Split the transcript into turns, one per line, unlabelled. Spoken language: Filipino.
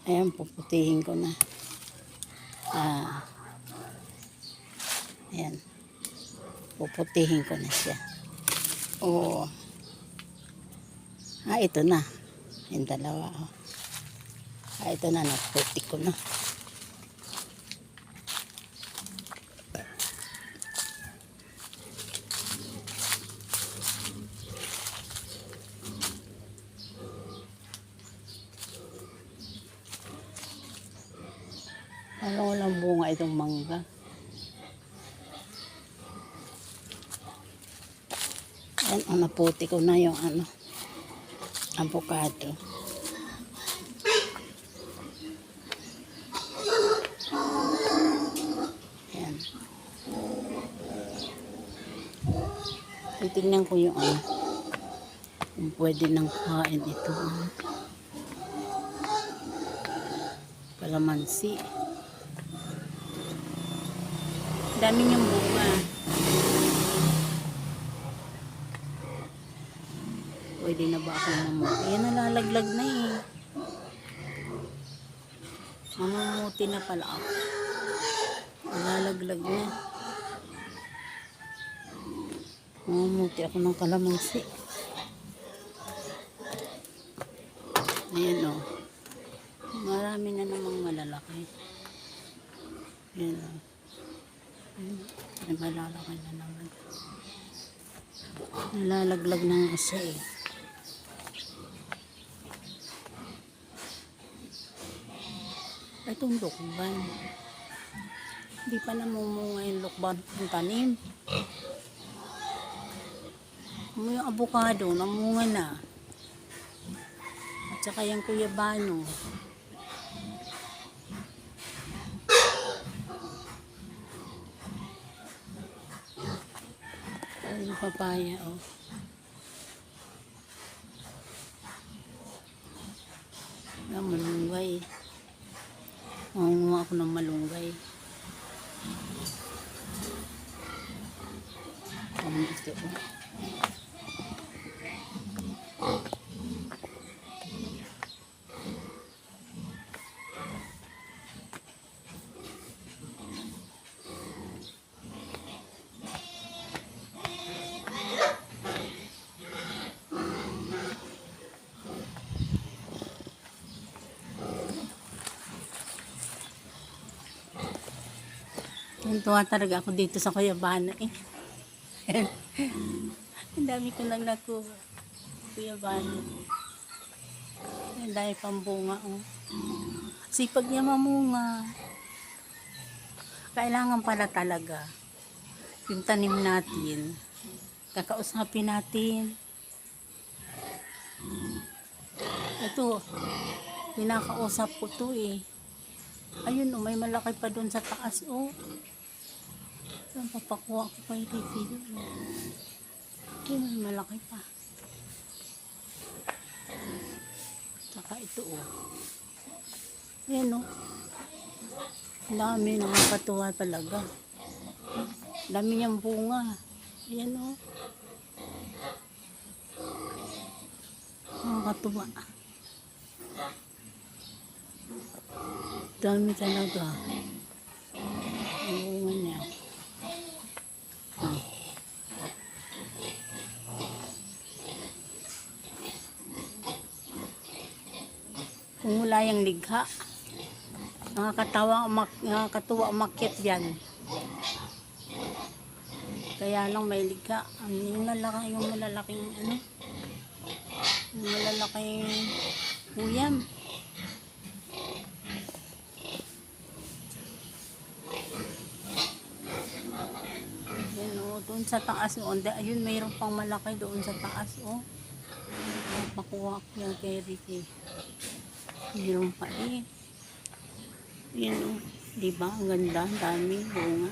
Ayan, puputihin ko na. Ayan. Puputihin ko na siya. Oo. Ito na. Yung dalawa. Ito na. Naputi ko na. Walang bunga itong mangga. Ayan, naputi ko na yung avocado. Ayan. Titignan ko yung kung pwede nang kain ito. Kalamansi. Dami niyang bunga. Pwede na ba ako mamuti? Ayan, nalalaglag na eh. Mamumuti na pala ako. Nalalaglag na. Mamumuti ako ng kalamansi. Ayan o. Marami na namang malalaki. Ayan o. May malalaki na naman. Nalalaglag na nga siya eh. Itong lukban. Hindi pa namumunga yung lukban ng tanim. Yung avocado, namunga na. At saka yung kuyabano. Yung papaya, oh. Malunggay. Mangunguha ako ng malunggay. Ito, oh. Tuwa talaga ako dito sa Kuyabano eh. Ang dami ko lang nakuha. Kuyabano. Ang dami pang bunga oh. Sipag niya mamunga. Kailangan pala talaga yung tanim natin. Kakausapin natin. Ito, pinakausap ko to eh. Ayun oh, may malaki pa doon sa taas oh. Papakuha ko pa yung review. Ayun, may malaki pa. Saka ito oh. Ayan oh. Dami, nakakatuwa talaga. Dami niyang bunga. Ayan oh. Nakakatuwa. Dami talaga. Ang bunga niya. Kung wala yung ligha, nakakatuwa umakyat yan. Kaya lang may ligha. Yung malalaking yung malalaking uyam. Yan o, doon sa taas o. Ayun, mayroon pang malaki doon sa taas o. Makuha ko yung kay Ricky. Mayroon pa eh. Yan o. Diba? Ang ganda. Ang dami bunga.